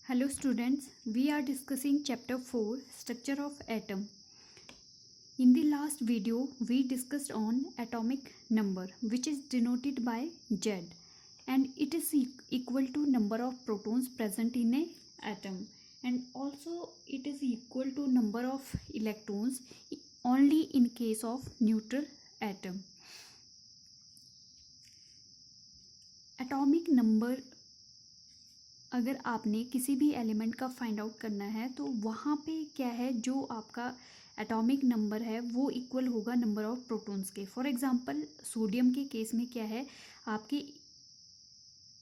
Hello students, we are discussing chapter 4 structure of atom. In the last video we discussed on atomic number which is denoted by Z and it is equal to number of protons present in a atom and also it is equal to number of electrons only in case of neutral atom. Atomic number अगर आपने किसी भी element का find out करना है तो वहाँ पे क्या है, जो आपका एटॉमिक नंबर है वो इक्वल होगा नंबर ऑफ प्रोटॉन्स के. फॉर एग्जांपल सोडियम के केस में क्या है, आपके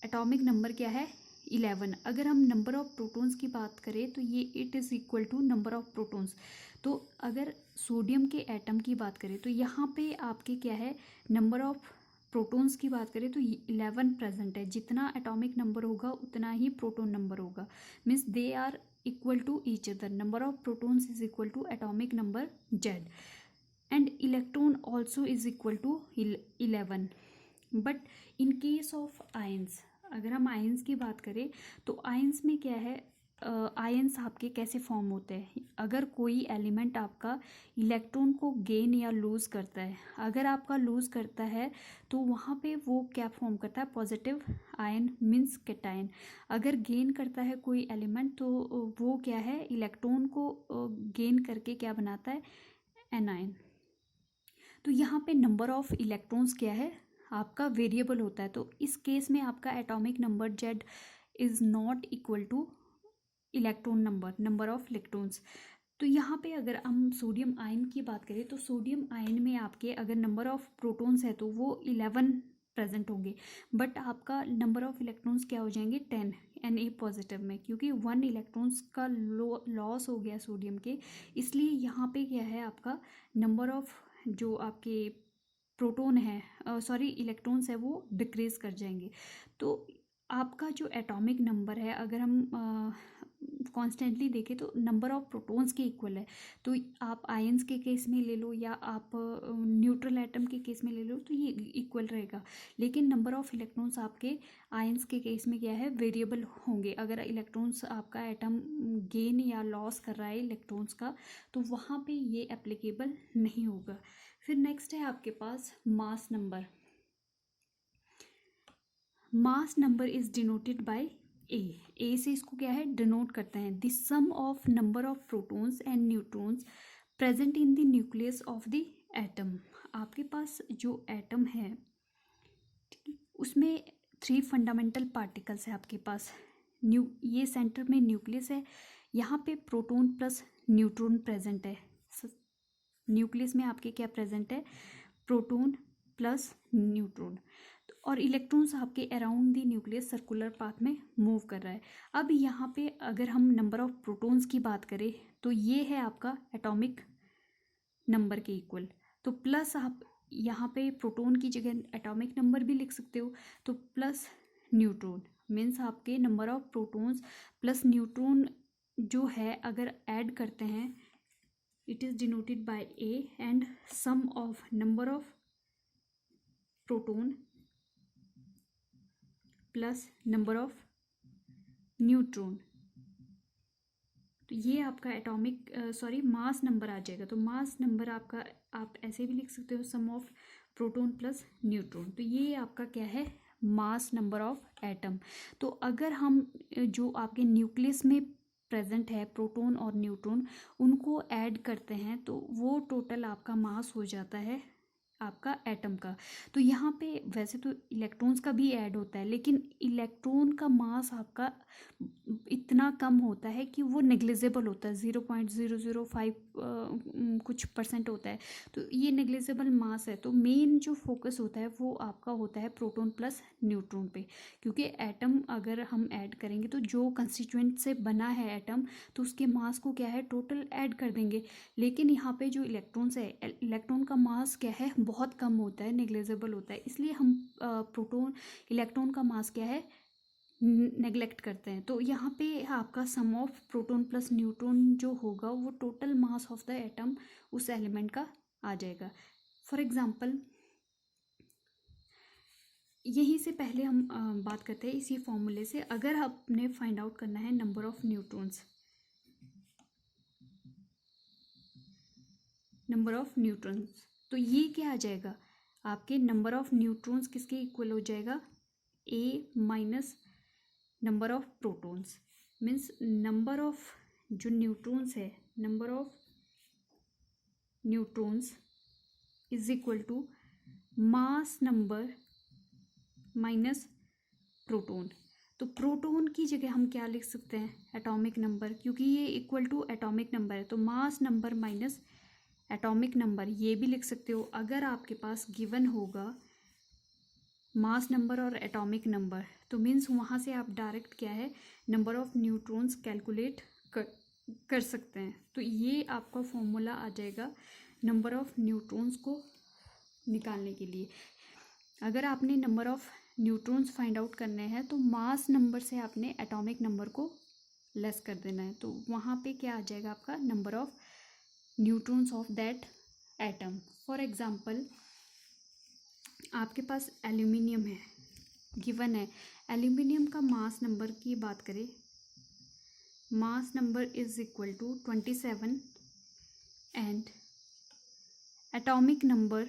एटॉमिक नंबर क्या है 11. अगर हम नंबर ऑफ प्रोटॉन्स की बात करें तो ये it is equal to number of protons. तो अगर सोडियम के एटम की बात करें तो यहाँ पे आपके क्या है, नंबर ऑफ प्रोटॉन्स की बात करें तो 11 प्रेजेंट है. जितना एटॉमिक नंबर होगा उतना ही प्रोटॉन नंबर होगा. Means they are equal to each other. Number of protons is equal to atomic number Z and electron also is equal to 11. But in case of ions, अगर हम ions की बात करें तो आयंस में क्या है, आयंस आपके कैसे फॉर्म होते हैं. अगर कोई एलिमेंट आपका इलेक्ट्रॉन को गेन या लूज़ करता है, अगर आपका लूज़ करता है तो वहाँ पे वो क्या फॉर्म करता है, पॉजिटिव आयन मीन्स कैटायन. अगर गेन करता है कोई एलिमेंट तो वो क्या है, इलेक्ट्रॉन को गेन करके क्या बनाता है, एनायन. तो यहाँ पे नंबर ऑफ इलेक्ट्रॉन्स क्या है, आपका वेरिएबल होता है. तो इस केस में आपका atomic number Z is not equal two electron number of electrons. तो यहाँ पे अगर हम सोडियम आयन की बात करें तो सोडियम आयन में आपके अगर नंबर ऑफ प्रोटॉन्स है तो वो 11 प्रेजेंट होंगे. बट आपका नंबर ऑफ इलेक्ट्रॉन्स क्या हो जाएंगे, 10 Na पॉजिटिव में, क्योंकि 1 इलेक्ट्रॉन्स का लॉस हो गया सोडियम के. इसलिए यहाँ पे क्या है, आपका नंबर ऑफ जो आपके प्रोटॉन है इलेक्ट्रॉन्स है वो डिक्रीज कर जाएंगे. तो आपका जो एटॉमिक नंबर है, अगर हम कॉन्स्टेंटली देखें तो नंबर ऑफ प्रोटॉन्स के इक्वल है. तो आप आयंस के केस में ले लो या आप न्यूट्रल एटम के केस में ले लो तो ये इक्वल रहेगा. लेकिन नंबर ऑफ इलेक्ट्रॉन्स आपके आयंस के केस में क्या है, वेरिएबल होंगे. अगर इलेक्ट्रॉन्स आपका एटम गेन या लॉस कर रहा है इलेक्ट्रॉन्स का तो वहाँ पे ये एप्लीकेबल नहीं होगा. फिर नेक्स्ट है आपके पास mass number. Mass number is denoted by A से इसको क्या है, डिनोट करते हैं. The sum of number of protons and neutrons present in the nucleus of the atom. आपके पास जो एटम है उसमें 3 फंडामेंटल पार्टिकल्स है आपके पास. ये सेंटर में न्यूक्लियस है, यहाँ पे प्रोटॉन प्लस न्यूट्रॉन प्रेजेंट है. न्यूक्लियस में आपके क्या प्रेजेंट है, प्रोटॉन प्लस न्यूट्रॉन. और इलेक्ट्रॉन्स आपके around the nucleus circular path में मूव कर रहा है. अब यहाँ पे अगर हम नंबर ऑफ प्रोटॉन्स की बात करें तो ये है आपका एटॉमिक नंबर के इक्वल. तो प्लस आप यहाँ पे प्रोटॉन की जगह एटॉमिक नंबर भी लिख सकते हो, तो प्लस न्यूट्रॉन मीन्स आपके number of protons plus neutron जो है अगर ऐड करते हैं it is denoted by A and sum of number of proton plus number of neutron. तो ये आपका एटॉमिक मास नंबर आ जाएगा. तो मास नंबर आपका आप ऐसे भी लिख सकते हो, सम ऑफ प्रोटॉन प्लस न्यूट्रॉन. तो ये आपका क्या है, मास नंबर ऑफ एटम. तो अगर हम जो आपके न्यूक्लियस में प्रेजेंट है प्रोटॉन और न्यूट्रॉन उनको ऐड करते हैं तो वो टोटल आपका मास हो जाता है आपका एटम का. तो यहाँ पे वैसे तो इलेक्ट्रॉन्स का भी ऐड होता है लेकिन इलेक्ट्रॉन का मास आपका इतना कम होता है कि वो नेग्लिजिबल होता है, 0.005 कुछ परसेंट होता है. तो ये नेग्लिजिबल मास है. तो मेन जो फोकस होता है वो आपका होता है प्रोटॉन प्लस न्यूट्रॉन पे, क्योंकि एटम अगर हम ऐड करेंगे तो जो कंस्टिट्यूएंट से बना है एटम तो उसके मास को क्या है टोटल ऐड कर देंगे. लेकिन यहाँ पे जो इलेक्ट्रॉन्स है, इलेक्ट्रॉन का मास क्या है बहुत कम होता है, नेग्लिजिबल होता है. इसलिए हम इलेक्ट्रॉन का मास क्या है नेग्लेक्ट करते हैं. तो यहाँ पे आपका सम ऑफ प्रोटॉन प्लस न्यूट्रॉन जो होगा वो total mass of the atom उस एलिमेंट का आ जाएगा. फॉर एग्जांपल यहीं से पहले हम बात करते हैं इसी फॉर्मूले से। अगर आपने फाइंड आउट करना है नंबर ऑफ न्यूट्रॉन्स, तो ये क्या आ जाएगा, आपके नंबर ऑफ न्यूट्रॉन्स किसके इक्वल हो जाएगा, A minus number of protons. Means number of जो न्यूट्रॉन्स है, number of neutrons is equal to mass number minus proton. तो प्रोटॉन की जगह हम क्या लिख सकते हैं, एटॉमिक नंबर, क्योंकि ये इक्वल टू एटॉमिक नंबर है, तो मास नंबर माइनस एटॉमिक नंबर ये भी लिख सकते हो। अगर आपके पास गिवन होगा मास नंबर और एटॉमिक नंबर, तो मीन्स वहाँ से आप डायरेक्ट क्या है नंबर ऑफ न्यूट्रॉन्स कैलकुलेट कर सकते हैं। तो ये आपका फॉर्मूला आ जाएगा नंबर ऑफ न्यूट्रॉन्स को निकालने के लिए। अगर आपने number of neutrons find out करने हैं तो मास नंबर से आपने एटॉमिक नंबर को लेस कर देना है, तो वहाँ पे क्या आ जाएगा आपका number of neutrons of that atom. For example आपके पास एल्यूमिनियम है, गिवन है, एल्यूमिनियम का मास नंबर की बात करें, mass number is equal to 27 and atomic number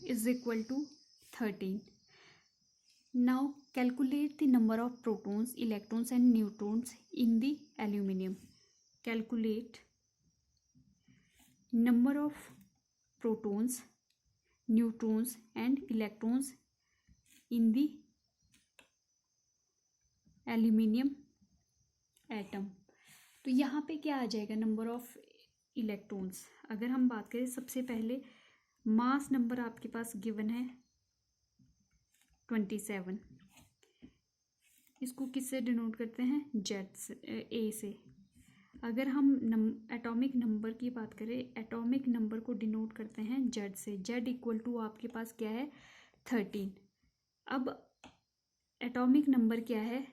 is equal to 13. Now calculate the number of protons, electrons and neutrons in the aluminum. Calculate number of protons, neutrons and electrons in the aluminium atom. तो यहाँ पे क्या आ जाएगा number of electrons. अगर हम बात करें सबसे पहले मास नंबर आपके पास गिवन है 27, इसको किससे डिनोट करते हैं, जेड से, ए से। अगर हम एटॉमिक नंबर की बात करें, एटॉमिक नंबर को डिनोट करते हैं जेड से, जेड इक्वल टू आपके पास क्या है 13। अब एटॉमिक नंबर क्या है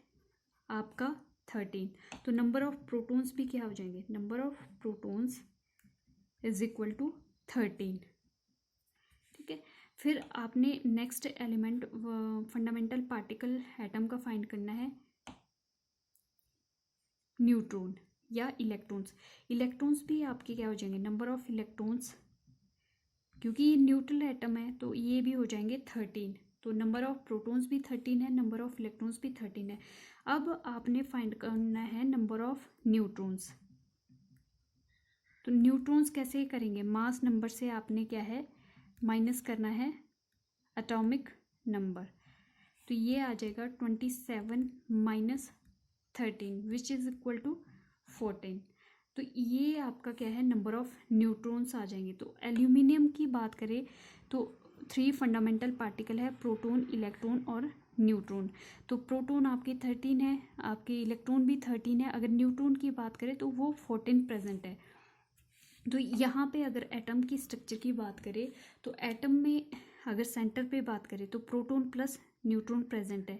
आपका 13, तो नंबर ऑफ प्रोटॉन्स भी क्या हो जाएंगे, number of protons is equal to 13। ठीक है, फिर आपने next element fundamental particle atom का फाइंड करना है न्यूट्रॉन या इलेक्ट्रॉन्स। इलेक्ट्रॉन्स भी आपके क्या हो जाएंगे, नंबर ऑफ इलेक्ट्रॉन्स, क्योंकि ये न्यूट्रल एटम है तो ये भी हो जाएंगे 13। तो नंबर ऑफ प्रोटॉन्स भी 13 है, नंबर ऑफ इलेक्ट्रॉन्स भी 13 है। अब आपने फाइंड करना है नंबर ऑफ न्यूट्रॉन्स। तो न्यूट्रॉन्स कैसे करेंगे, मास नंबर से आपने क्या है माइनस करना है एटॉमिक नंबर, तो ये आ जाएगा 27 minus 13 which is equal to 14। तो ये आपका क्या है नंबर ऑफ न्यूट्रॉन्स आ जाएंगे। तो एल्यूमिनियम की बात करें तो 3 फंडामेंटल पार्टिकल है, प्रोटॉन, इलेक्ट्रॉन और न्यूट्रॉन। तो प्रोटॉन आपके 13 है, आपके इलेक्ट्रॉन भी 13 है। अगर न्यूट्रॉन की बात करें तो वो 14 प्रेजेंट है। तो यहाँ पे अगर एटम की स्ट्रक्चर की बात करें तो एटम में अगर सेंटर पे बात करें तो प्रोटॉन प्लस न्यूट्रॉन प्रेजेंट है।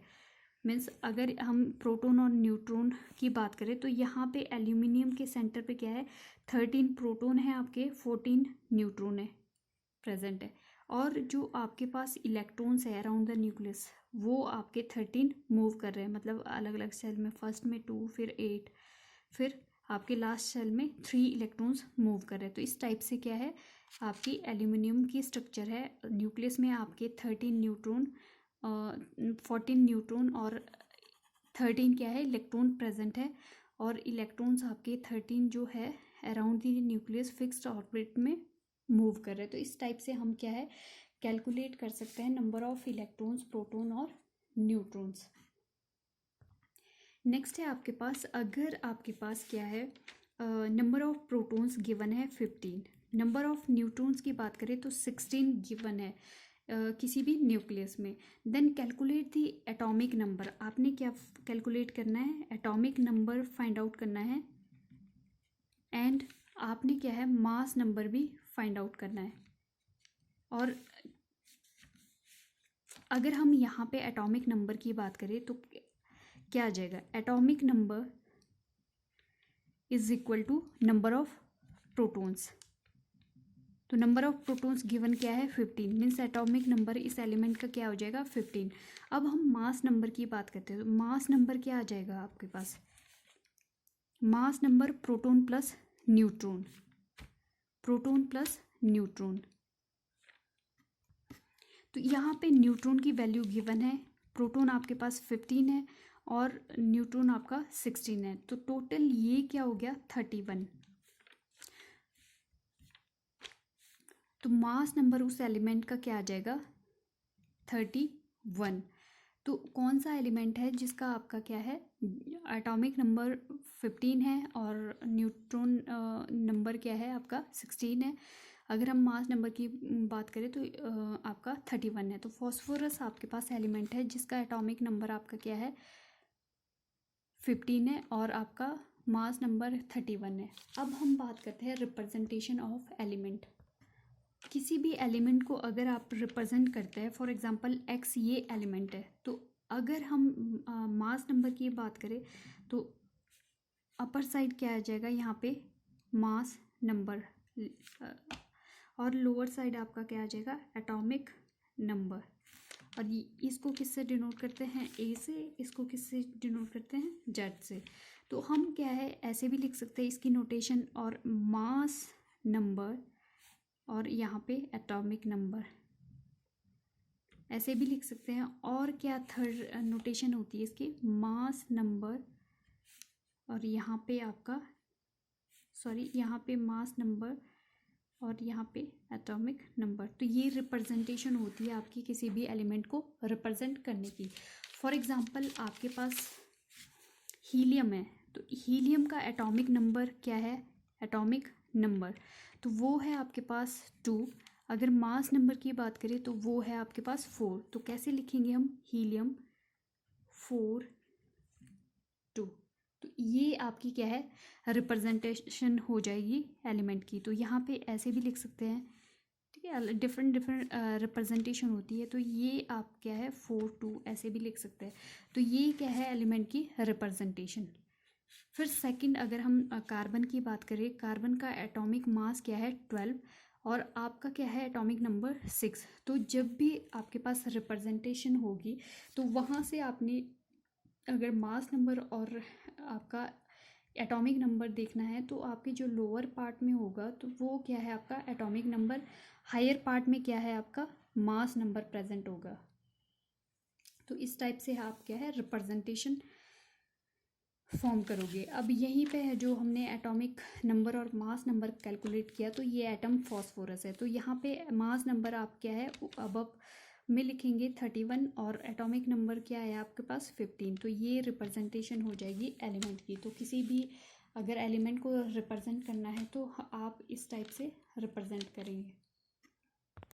मीन्स अगर हम प्रोटॉन और न्यूट्रॉन की बात करें तो यहाँ पे एल्यूमिनियम के सेंटर पे क्या है 13 प्रोटॉन है, आपके 14 न्यूट्रॉन है प्रेजेंट है। और जो आपके पास इलेक्ट्रॉन्स है अराउंड द न्यूक्लियस वो आपके 13 मूव कर रहे हैं, मतलब अलग अलग सेल में, फर्स्ट में 2, फिर 8, फिर आपके लास्ट सेल में 3 इलेक्ट्रॉन्स मूव कर रहे हैं। तो इस टाइप से क्या है आपकी एल्यूमिनियम की स्ट्रक्चर है। न्यूक्लियस में आपके 13 न्यूट्रॉन, 14 न्यूट्रॉन और 13 क्या है इलेक्ट्रॉन प्रेजेंट है। और इलेक्ट्रॉन्स आपके 13 जो है around the nucleus fixed orbit में मूव कर रहे हैं। तो इस टाइप से हम क्या है कैलकुलेट कर सकते हैं नंबर ऑफ इलेक्ट्रॉन्स, प्रोटॉन और न्यूट्रॉन्स। नेक्स्ट है आपके पास, अगर आपके पास क्या है नंबर ऑफ प्रोटॉन्स गिवन है 15, नंबर ऑफ न्यूट्रॉन्स की बात करें तो 16 गिवन है किसी भी न्यूक्लियस में, then calculate the atomic number. आपने क्या कैलकुलेट करना है, एटॉमिक नंबर फाइंड आउट करना है एंड आपने क्या है मास नंबर भी फाइंड आउट करना है। और अगर हम यहाँ पे एटॉमिक नंबर की बात करें तो क्या आ जाएगा, atomic number is equal to number of protons. तो नंबर ऑफ प्रोटॉन्स गिवन क्या है 15, मीन्स एटॉमिक नंबर इस एलिमेंट का क्या हो जाएगा 15। अब हम मास नंबर की बात करते हैं, तो मास नंबर क्या आ जाएगा आपके पास, mass number proton plus neutron, proton plus neutron. तो यहाँ पे न्यूट्रॉन की वैल्यू गिवन है, प्रोटॉन आपके पास 15 है और न्यूट्रॉन आपका 16 है, तो टोटल ये क्या हो गया 31। तो मास नंबर उस एलिमेंट का क्या आ जाएगा 31। तो कौन सा एलिमेंट है जिसका आपका क्या है एटॉमिक नंबर 15 है और न्यूट्रॉन नंबर क्या है आपका 16 है। अगर हम मास नंबर की बात करें तो आपका 31 है। तो फॉस्फोरस आपके पास एलिमेंट है जिसका एटॉमिक नंबर आपका क्या है 15 है और आपका मास नंबर 31 है। अब हम बात करते हैं रिप्रेजेंटेशन ऑफ एलिमेंट। किसी भी एलिमेंट को अगर आप रिप्रेजेंट करते हैं, फॉर एग्जांपल एक्स ये एलिमेंट है, तो अगर हम मास नंबर की बात करें तो अपर साइड क्या आ जाएगा यहाँ पे मास नंबर और लोअर साइड आपका क्या आ जाएगा एटॉमिक नंबर। और इसको किससे डिनोट करते हैं ए से, इसको किससे डिनोट करते हैं जेड से। तो हम क्या है ऐसे भी लिख सकते हैं इसकी नोटेशन, और मास नंबर और यहाँ पे एटॉमिक नंबर ऐसे भी लिख सकते हैं। और क्या थर्ड नोटेशन होती है इसकी मास नंबर और यहाँ पे आपका यहाँ पे मास नंबर और यहाँ पे एटॉमिक नंबर। तो ये रिप्रेजेंटेशन होती है आपकी किसी भी एलिमेंट को रिप्रेजेंट करने की। फॉर एग्जांपल आपके पास हीलियम है, तो हीलियम का एटॉमिक नंबर क्या है एटॉमिक नंबर, तो वो है आपके पास 2। अगर मास नंबर की बात करें तो वो है आपके पास 4। तो कैसे लिखेंगे हम हीलियम 4 2। तो ये आपकी क्या है रिप्रेजेंटेशन हो जाएगी एलिमेंट की। तो यहाँ पे ऐसे भी लिख सकते हैं, ठीक है, डिफरेंट डिफरेंट रिप्रेजेंटेशन होती है। तो ये आप क्या है 4 2 ऐसे भी लिख सकते हैं। तो ये क्या है एलिमेंट की रिप्रेजेंटेशन। फिर सेकंड अगर हम कार्बन की बात करें, कार्बन का एटॉमिक मास क्या है 12 और आपका क्या है एटॉमिक नंबर 6। तो जब भी आपके पास रिप्रेजेंटेशन होगी तो वहाँ से आपने अगर मास नंबर और आपका एटॉमिक नंबर देखना है तो आपके जो लोअर पार्ट में होगा तो वो क्या है आपका एटॉमिक नंबर, हायर पार्ट में क्या है आपका मास नंबर प्रेजेंट होगा। तो इस टाइप से आप क्या है रिप्रेजेंटेशन फॉर्म करोगे। अब यहीं पे है जो हमने एटॉमिक नंबर और मास नंबर कैलकुलेट किया, तो ये एटम फॉस्फोरस है। तो यहाँ पे मास नंबर आप क्या है अब में लिखेंगे 31 और एटॉमिक नंबर क्या है आपके पास 15। तो ये रिप्रेजेंटेशन हो जाएगी एलिमेंट की। तो किसी भी अगर एलिमेंट को रिप्रेजेंट करना है तो आप इस टाइप से रिप्रेजेंट करेंगे।